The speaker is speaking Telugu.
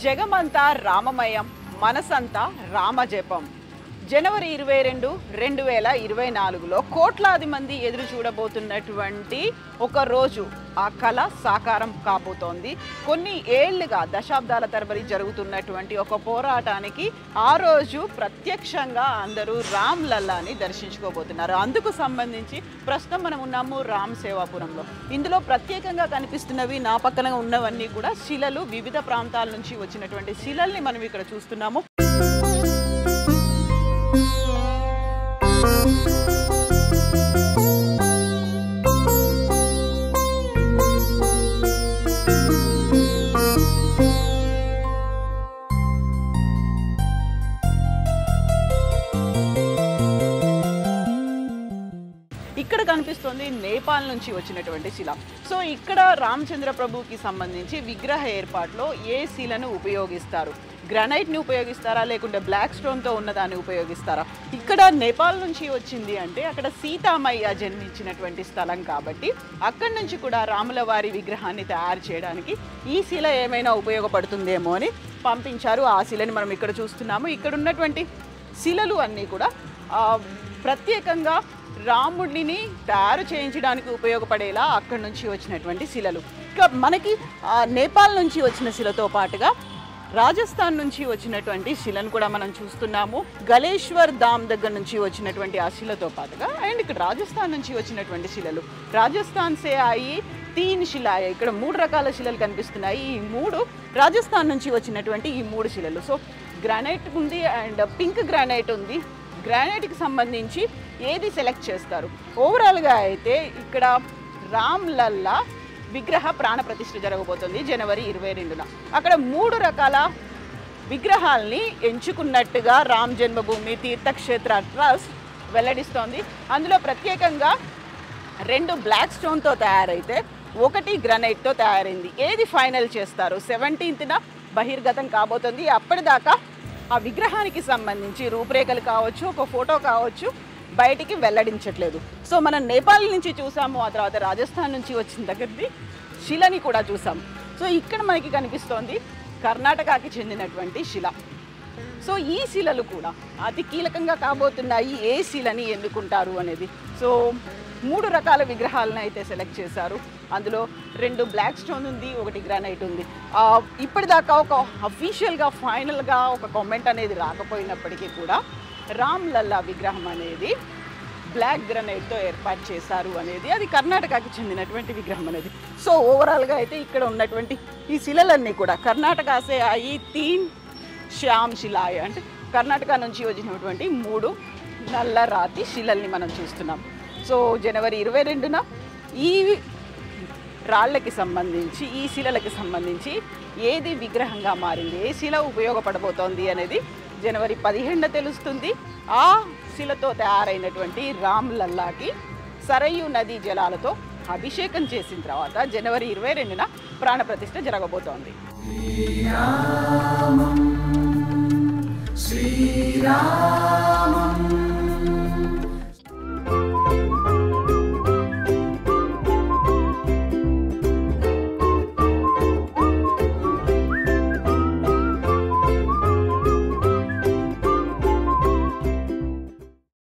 జగమంతా రామమయం, మనసంతా రామజపం. జనవరి 22, 2024లో కోట్లాది మంది ఎదురు చూడబోతున్నటువంటి ఒక రోజు ఆ కళ సాకారం కాబోతోంది. కొన్ని ఏళ్లుగా దశాబ్దాల తరబడి జరుగుతున్నటువంటి ఒక పోరాటానికి ఆ రోజు ప్రత్యక్షంగా అందరూ రామ్ లల్లాని దర్శించుకోబోతున్నారు. అందుకు సంబంధించి ప్రస్తుతం మనం ఉన్నాము రామ్ సేవాపురంలో. ఇందులో ప్రత్యేకంగా కనిపిస్తున్నవి నా పక్కన ఉన్నవన్నీ కూడా శిలలు, వివిధ ప్రాంతాల నుంచి వచ్చినటువంటి శిలల్ని మనం ఇక్కడ చూస్తున్నాము. ఇక్కడ కనిపిస్తుంది నేపాల్ నుంచి వచ్చినటువంటి శిల. సో ఇక్కడ రామచంద్ర ప్రభుకి సంబంధించి విగ్రహ ఏర్పాటులో ఏ శిలను ఉపయోగిస్తారు? గ్రానైట్ని ఉపయోగిస్తారా, లేకుంటే బ్లాక్ స్టోన్తో ఉన్నదాన్ని ఉపయోగిస్తారా? ఇక్కడ నేపాల్ నుంచి వచ్చింది అంటే అక్కడ సీతామయ్య జన్మించినటువంటి స్థలం కాబట్టి అక్కడి నుంచి కూడా రాముల వారి విగ్రహాన్ని తయారు చేయడానికి ఈ శిల ఏమైనా ఉపయోగపడుతుందేమో అని పంపించారు. ఆ శిలని మనం ఇక్కడ చూస్తున్నాము. ఇక్కడ ఉన్నటువంటి శిలలు అన్నీ కూడా ప్రత్యేకంగా రాముడిని తయారు చేయించడానికి ఉపయోగపడేలా అక్కడి నుంచి వచ్చినటువంటి శిలలు. ఇక మనకి నేపాల్ నుంచి వచ్చిన శిలతో పాటుగా రాజస్థాన్ నుంచి వచ్చినటువంటి శిలను కూడా మనం చూస్తున్నాము. గలేశ్వర్ ధామ్ దగ్గర నుంచి వచ్చినటువంటి ఆ శిలతో పాటుగా అండ్ ఇక్కడ రాజస్థాన్ నుంచి వచ్చినటువంటి శిలలు, రాజస్థాన్ సే అయి 3 శిలాయ, ఇక్కడ 3 రకాల శిలలు కనిపిస్తున్నాయి. ఈ 3 రాజస్థాన్ నుంచి వచ్చినటువంటి ఈ 3 శిలలు. సో గ్రానైట్ ఉంది అండ్ పింక్ గ్రానైట్ ఉంది. గ్రానైట్కి సంబంధించి ఏది సెలెక్ట్ చేస్తారు? ఓవరాల్గా అయితే ఇక్కడ రామ్ లల్లా విగ్రహ ప్రాణప్రతిష్ఠ జరగబోతుంది జనవరి 22న. అక్కడ 3 రకాల విగ్రహాల్ని ఎంచుకున్నట్టుగా రామ్ జన్మభూమి తీర్థక్షేత్ర ట్రస్ట్ వెల్లడిస్తోంది. అందులో ప్రత్యేకంగా 2 బ్లాక్ స్టోన్తో తయారైతే 1 గ్రానైట్తో తయారైంది. ఏది ఫైనల్ చేస్తారు? 17న బహిర్గతం కాబోతుంది. అప్పటిదాకా ఆ విగ్రహానికి సంబంధించి రూపురేఖలు కావచ్చు, ఒక ఫోటో కావచ్చు, బయటికి వెల్లడించట్లేదు. సో మనం నేపాల్ నుంచి చూసాము, ఆ తర్వాత రాజస్థాన్ నుంచి వచ్చిన దగ్గరది శిలని కూడా చూసాము. సో ఇక్కడ మనకి కనిపిస్తోంది కర్ణాటకకి చెందినటువంటి శిల. సో ఈ శిలలు కూడా అతి కీలకంగా కాబోతున్నాయి. ఏ శిలని ఎన్నుకుంటారు అనేది. సో 3 రకాల విగ్రహాలను అయితే సెలెక్ట్ చేశారు. అందులో 2 బ్లాక్ స్టోన్ ఉంది, 1 గ్రానైట్ ఉంది. ఇప్పటిదాకా ఒక అఫీషియల్గా ఫైనల్గా ఒక కామెంట్ అనేది రాకపోయినప్పటికీ కూడా రామ్ లల్లా విగ్రహం అనేది బ్లాక్ గ్రానైట్తో ఏర్పాటు చేశారు అనేది, అది కర్ణాటకకి చెందినటువంటి విగ్రహం అనేది. సో ఓవరాల్గా అయితే ఇక్కడ ఉన్నటువంటి ఈ శిలలన్నీ కూడా కర్ణాటక సే అయి 3 శ్యామ్ శిలాయ, అంటే కర్ణాటక నుంచి వచ్చినటువంటి 3 నల్ల రాతి శిలల్ని మనం చూస్తున్నాం. సో జనవరి 22న ఈ రాళ్ళకి సంబంధించి, ఈ శిలలకి సంబంధించి ఏది విగ్రహంగా మారింది, ఏ శిల ఉపయోగపడబోతోంది అనేది జనవరి 15న తెలుస్తుంది. ఆ శిలతో తయారైనటువంటి రామ్ లల్లాకి సరయూ నదీ జలాలతో అభిషేకం చేసిన తర్వాత జనవరి 22న ప్రాణప్రతిష్ఠ జరగబోతోంది. శ్రీరామం